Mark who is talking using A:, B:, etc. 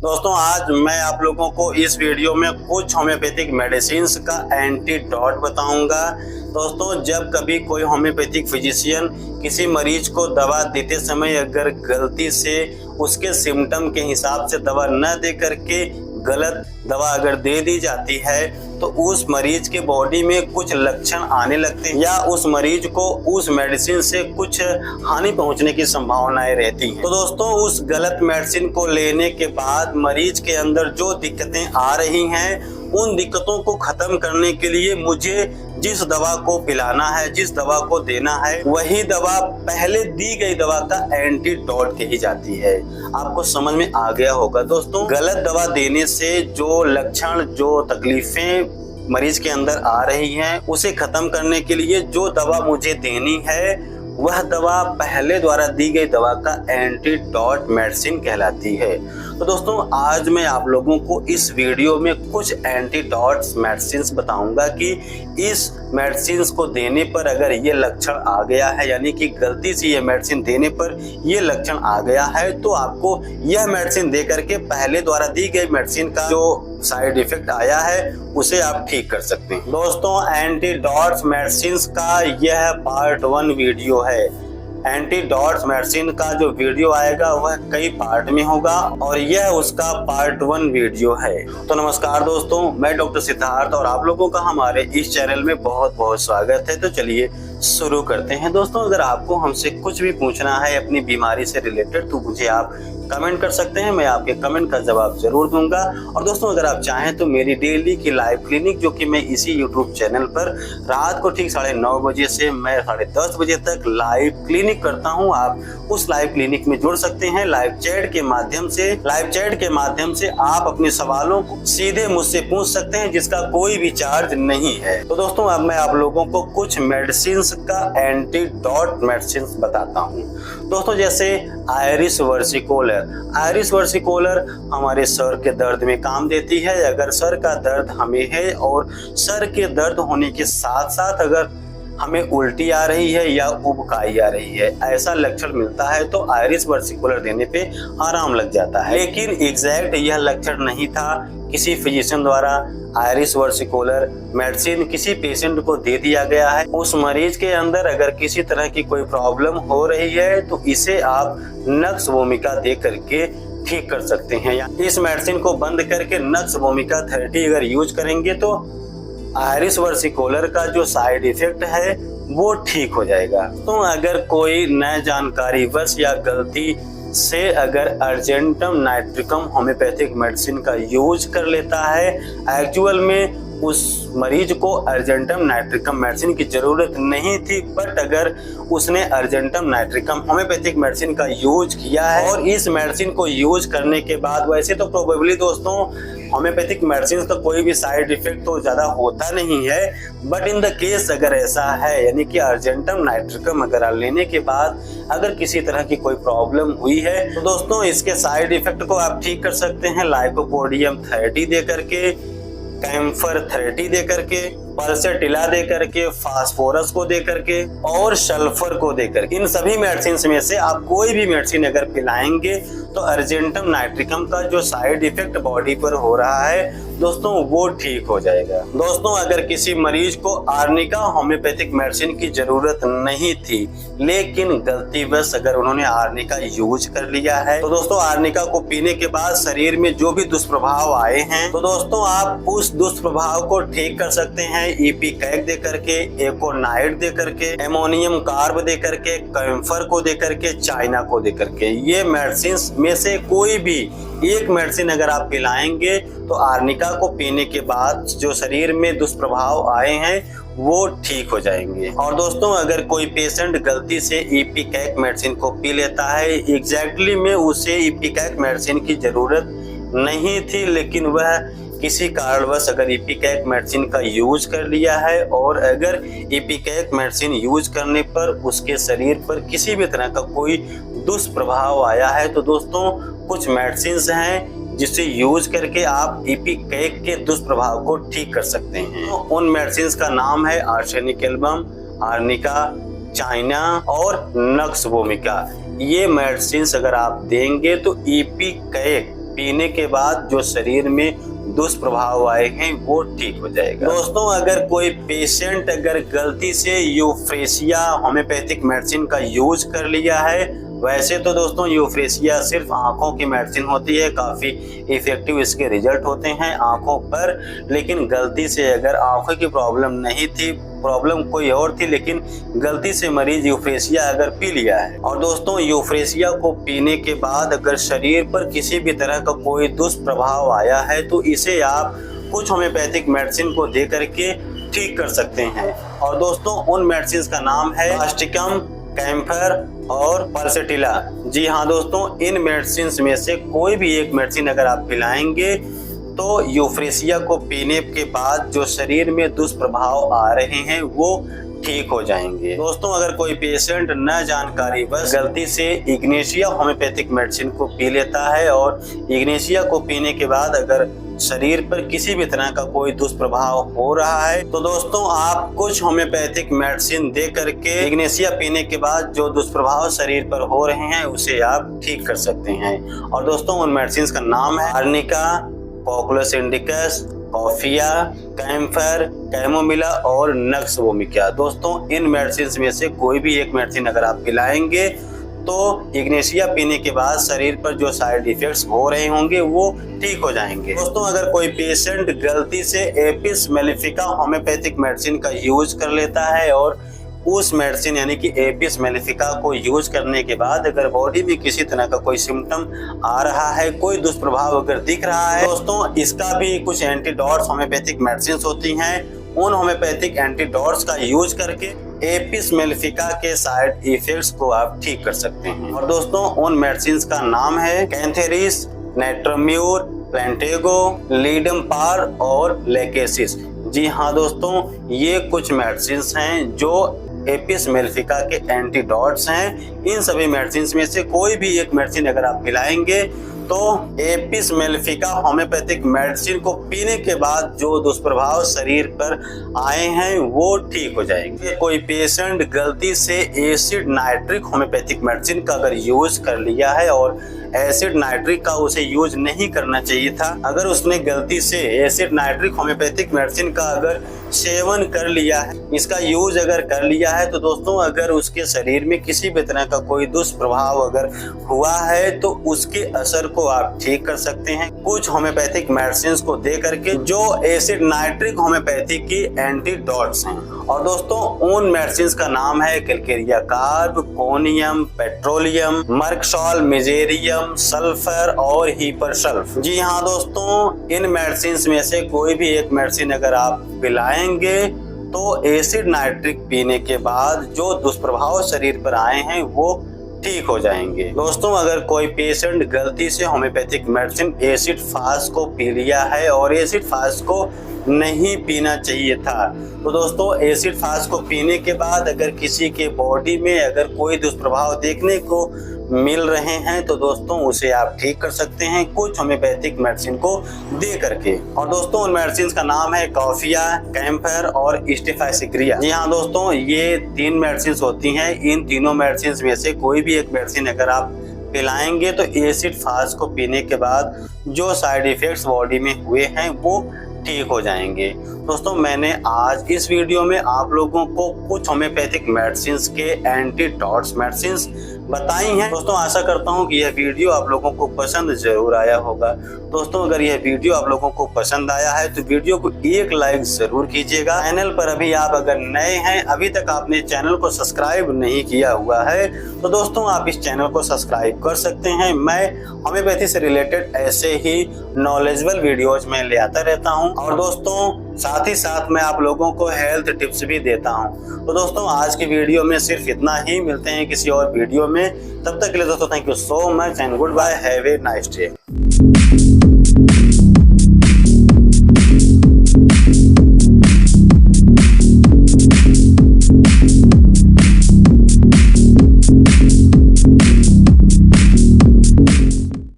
A: दोस्तों आज मैं आप लोगों को इस वीडियो में कुछ होम्योपैथिक मेडिसिन्स का एंटीडोट बताऊंगा। दोस्तों जब कभी कोई होम्योपैथिक फिजिशियन किसी मरीज को दवा देते समय अगर गलती से उसके सिम्टम के हिसाब से दवा न दे करके गलत दवा अगर दे दी जाती है तो उस मरीज के बॉडी में कुछ लक्षण आने लगते हैं या उस मरीज को उस मेडिसिन से कुछ हानि पहुंचने की संभावनाएं रहती हैं। तो दोस्तों उस गलत मेडिसिन को लेने के बाद मरीज के अंदर जो दिक्कतें आ रही हैं उन दिक्कतों को खत्म करने के लिए मुझे जिस दवा को पिलाना है, जिस दवा को देना है, वही दवा पहले दी गई दवा का एंटीडोट कही जाती है। आपको समझ में आ गया होगा दोस्तों। गलत दवा देने से जो लक्षण, जो तकलीफें मरीज के अंदर आ रही हैं, उसे खत्म करने के लिए जो दवा मुझे देनी है वह दवा पहले द्वारा दी गई दवा का एंटीडोट मेडिसिन कहलाती है। तो दोस्तों आज मैं आप लोगों को इस वीडियो में कुछ एंटीडोट मेडिसिन बताऊंगा कि इस मेडिसिन को देने पर अगर ये लक्षण आ गया है, यानी कि गलती से ये मेडिसिन देने पर ये लक्षण आ गया है, तो आपको यह मेडिसिन दे करके पहले द्वारा दी गई मेडिसिन का जो साइड इफेक्ट आया है उसे आप ठीक कर सकते हैं। दोस्तों एंटीडोट मेडिसिन का यह पार्ट 1 वीडियो है। एंटीडोट मेडिसिन का जो वीडियो आएगा वह कई पार्ट में होगा और यह उसका पार्ट 1 वीडियो है। तो नमस्कार दोस्तों, मैं डॉक्टर सिद्धार्थ और आप लोगों का हमारे इस चैनल में बहुत बहुत स्वागत है। तो चलिए शुरू करते हैं। दोस्तों अगर आपको हमसे कुछ भी पूछना है अपनी बीमारी से रिलेटेड तो मुझे आप कमेंट कर सकते हैं, मैं आपके कमेंट का जवाब जरूर दूंगा। और दोस्तों अगर आप चाहें तो मेरी डेली की लाइव क्लिनिक जो कि मैं इसी यूट्यूब चैनल पर रात को ठीक 9:30 बजे से मैं 10:30 बजे तक लाइव क्लिनिक करता हूं, आप उस लाइव क्लिनिक में जुड़ सकते हैं। लाइव चैट के माध्यम से आप अपने सवालों को सीधे मुझसे पूछ सकते हैं जिसका कोई भी चार्ज नहीं है। तो दोस्तों अब मैं आप लोगों को कुछ मेडिसिन का एंटीडोट मेडिसिन बताता हूँ। दोस्तों जैसे आयरिस वर्सिकोलर हमारे सर के दर्द में काम देती है। अगर सर का दर्द हमें है और सर के दर्द होने के साथ साथ अगर हमें उल्टी आ रही है या उबकाई आ रही है, ऐसा लक्षण मिलता है तो आयरिस वर्सिकोलर देने पे आराम लग जाता है। लेकिन एग्जैक्ट यह लक्षण नहीं था, किसी फिजिशियन द्वारा आयरिस वर्सिकोलर मेडिसिन किसी पेशेंट को दे दिया गया है। उस मरीज के अंदर अगर किसी तरह की कोई प्रॉब्लम हो रही है तो इसे आप नक्स वोमिका दे करके ठीक कर सकते हैं। या इस मेडिसिन को बंद करके नक्स वोमिका थेरेपी अगर यूज करेंगे तो आयरिस वर्सिकोलर का जो साइड इफेक्ट है वो ठीक हो जाएगा। तो अगर कोई नए जानकारी वश या गलती से अगर अर्जेंटम नाइट्रिकम होम्योपैथिक मेडिसिन का यूज कर लेता है, एक्चुअल में उस मरीज को अर्जेंटम नाइट्रिकम मेडिसिन की जरूरत नहीं थी, बट अगर उसने अर्जेंटम नाइट्रिकम होम्योपैथिक मेडिसिन का यूज किया है और इस मेडिसिन को यूज करने के बाद, वैसे तो प्रोबेबली दोस्तों होम्योपैथिक मेडिसिन का कोई भी साइड इफेक्ट तो ज्यादा होता नहीं है, बट इन द केस अगर ऐसा है, यानी कि अर्जेंटम नाइट्रिकम अगर लेने के बाद अगर किसी तरह की कोई प्रॉब्लम हुई है तो दोस्तों इसके साइड इफेक्ट को आप ठीक कर सकते हैं लाइकोपोडियम थेरेपी दे करके, कैम्फर थेरेपी दे करके, पल्सेटिला दे करके, फास्फोरस को दे करके और सल्फर को दे करके। इन सभी मेडिसिन में से आप कोई भी मेडिसिन अगर पिलाएंगे तो अर्जेंटम नाइट्रिकम का जो साइड इफेक्ट बॉडी पर हो रहा है दोस्तों वो ठीक हो जाएगा। दोस्तों अगर किसी मरीज को आर्निका होम्योपैथिक मेडिसिन की जरूरत नहीं थी लेकिन गलतीवश अगर उन्होंने आर्निका यूज कर लिया है तो दोस्तों आर्निका को पीने के बाद शरीर में जो भी दुष्प्रभाव आए हैं तो दोस्तों आप उस दुष्प्रभाव को ठीक कर सकते हैं इपिकैक दे करके, एकोनाइट दे करके, एमोनियम कार्ब दे करके, कैम्फर को दे करके, चाइना को दे करके। ये मेडिसिन में से कोई भी एक मेडिसिन अगर आप पिलाएंगे तो आर्निका को पीने के बाद जो शरीर में दुष्प्रभाव आए हैं वो ठीक हो जाएंगे। और दोस्तों अगर कोई पेशेंट गलती से इपिकैक मेडिसिन को पी लेता है, एग्जैक्टली में उसे इपिकैक मेडिसिन की जरूरत नहीं थी, लेकिन वह किसी कारणवश अगर इपिकैक मेडिसिन का यूज कर लिया है और अगर इपिकैक मेडिसिन यूज करने पर उसके शरीर पर किसी भी तरह का कोई दुष्प्रभाव आया है तो दोस्तों कुछ मेडिसिन हैं जिसे यूज करके आप इपिकैक के दुष्प्रभाव को ठीक कर सकते हैं। तो उन मेडिसिन का नाम है आर्सेनिक एल्बम, आर्निका, चाइना और नक्स वोमिका। ये मेडिसिन अगर आप देंगे तो इपिकैक पीने के बाद जो शरीर में दुष्प्रभाव आए हैं वो ठीक हो जाएगा। दोस्तों अगर कोई पेशेंट अगर गलती से यूफ्रेशिया होम्योपैथिक मेडिसिन का यूज कर लिया है, वैसे तो दोस्तों यूफ्रेशिया सिर्फ आंखों की मेडिसिन होती है, काफ़ी इफेक्टिव इसके रिजल्ट होते हैं आंखों पर, लेकिन गलती से अगर आंखों की प्रॉब्लम नहीं थी, प्रॉब्लम कोई और थी, लेकिन गलती से मरीज यूफ्रेशिया अगर पी लिया है और दोस्तों यूफ्रेशिया को पीने के बाद अगर शरीर पर किसी भी तरह का कोई दुष्प्रभाव आया है तो इसे आप कुछ होम्योपैथिक मेडिसिन को दे करके ठीक कर सकते हैं। और दोस्तों उन मेडिसिन का नाम है कास्टिकम, कैम्फर और पल्सेटिला। जी हाँ दोस्तों, इन मेडिसिन में से कोई भी एक मेडिसिन अगर आप पिलाएंगे तो यूफ्रेशिया को पीने के बाद जो शरीर में दुष्प्रभाव आ रहे हैं वो ठीक हो जाएंगे। दोस्तों अगर कोई पेशेंट न जानकारी बस गलती से इग्नेशिया होम्योपैथिक मेडिसिन को पी लेता है और इग्नेशिया को पीने के बाद अगर शरीर पर किसी भी तरह का कोई दुष्प्रभाव हो रहा है तो दोस्तों आप कुछ होम्योपैथिक मेडिसिन दे करके इग्नेशिया पीने के बाद जो दुष्प्रभाव शरीर पर हो रहे हैं उसे आप ठीक कर सकते हैं। और दोस्तों उन मेडिसिन का नाम है arnica, cocculus indicus, coffea, camphor, chamomilla और नक्स वोमिका। दोस्तों इन मेडिसिन में से कोई भी एक मेडिसिन अगर आप पिलाएंगे तो इग्नेशिया पीने के बाद शरीर पर जो साइड इफेक्ट्स हो रहे होंगे वो ठीक हो जाएंगे। दोस्तों अगर कोई पेशेंट गलती से एपिस मेलिफिका होम्योपैथिक मेडिसिन का यूज कर लेता है और उस मेडिसिन यानी कि एपिस मेलिफिका को यूज करने के बाद अगर बॉडी में किसी तरह का कोई सिम्टम आ रहा है, कोई दुष्प्रभाव अगर दिख रहा है, दोस्तों इसका भी कुछ एंटीडॉट्स होम्योपैथिक मेडिसिन होती हैं, उन होम्योपैथिक एंटीडॉट्स का यूज करके एपिस मेलिफिका के साइड इफेक्ट्स को आप ठीक कर सकते हैं। और दोस्तों उन मेडिसिन का नाम है कैंथेरिस, नेट्रोम्यूर, प्लेंटेगो, लीडमपार और लेकेसिस। जी हाँ दोस्तों, ये कुछ मेडिसिन हैं जो एपिस मेलिफिका के एंटीडॉट्स हैं। इन सभी मेडिसिन में से कोई भी एक मेडिसिन अगर आप पिलाएंगे तो एपिस मेलिफिका होम्योपैथिक मेडिसिन को पीने के बाद जो दुष्प्रभाव शरीर पर आए हैं वो ठीक हो जाएंगे। कोई पेशेंट गलती से एसिड नाइट्रिक होम्योपैथिक मेडिसिन का अगर यूज कर लिया है और एसिड नाइट्रिक का उसे यूज नहीं करना चाहिए था, अगर उसने गलती से एसिड नाइट्रिक होम्योपैथिक मेडिसिन का अगर सेवन कर लिया है, इसका यूज अगर कर लिया है तो दोस्तों अगर उसके शरीर में किसी भी तरह का कोई दुष्प्रभाव अगर हुआ है तो उसके असर को आप ठीक कर सकते हैं कुछ होम्योपैथिक मेडिसिन को दे करके जो एसिड नाइट्रिक होम्योपैथी की एंटीडॉट्स हैं। और दोस्तों उन मेडिसिन का नाम है Calcarea carb, conium, petroleum, Merc sol, mezereum, sulphur और हीपरसल्फ। जी हाँ दोस्तों, इन मेडिसिन में से कोई भी एक मेडिसिन अगर आप पिलाएंगे तो एसिड नाइट्रिक पीने के बाद जो दुष्प्रभाव शरीर पर आए हैं वो ठीक हो जाएंगे। दोस्तों अगर कोई पेशेंट गलती से होम्योपैथिक मेडिसिन एसिड फास्ट को पी लिया है और एसिड फास्ट को नहीं पीना चाहिए था, तो दोस्तों एसिड फास्ट को पीने के बाद अगर किसी के बॉडी में अगर कोई दुष्प्रभाव देखने को मिल रहे हैं तो दोस्तों उसे आप ठीक कर सकते हैं कुछ होम्योपैथिक मेडिसिन को दे करके। और दोस्तों उन मेडिसिन का नाम है कॉफिया, कैम्फर और स्टेफाइसिक्रिया। जी हाँ दोस्तों, ये 3 मेडिसिन होती हैं। इन तीनों मेडिसिन में से कोई भी एक मेडिसिन अगर आप पिलाएंगे तो एसिड फास्ट को पीने के बाद जो साइड इफेक्ट्स बॉडी में हुए हैं वो ठीक हो जाएंगे। दोस्तों मैंने आज इस वीडियो में आप लोगों को कुछ होम्योपैथिक मेडिसिन के एंटीडॉट्स मेडिसिन बताई हैं। दोस्तों आशा करता हूं कि यह वीडियो आप लोगों को पसंद जरूर आया होगा। दोस्तों अगर यह वीडियो आप लोगों को पसंद आया है तो वीडियो को एक लाइक जरूर कीजिएगा। चैनल पर अभी आप अगर नए हैं, अभी तक आपने चैनल को सब्सक्राइब नहीं किया हुआ है तो दोस्तों आप इस चैनल को सब्सक्राइब कर सकते हैं। मैं होम्योपैथी से रिलेटेड ऐसे ही नॉलेजेबल वीडियोज में ले आता रहता हूं और दोस्तों साथ ही साथ मैं आप लोगों को हेल्थ टिप्स भी देता हूं। तो दोस्तों आज की वीडियो में सिर्फ इतना ही, मिलते हैं किसी और वीडियो में। तब तक के लिए दोस्तों thank you so much and goodbye, have a nice day.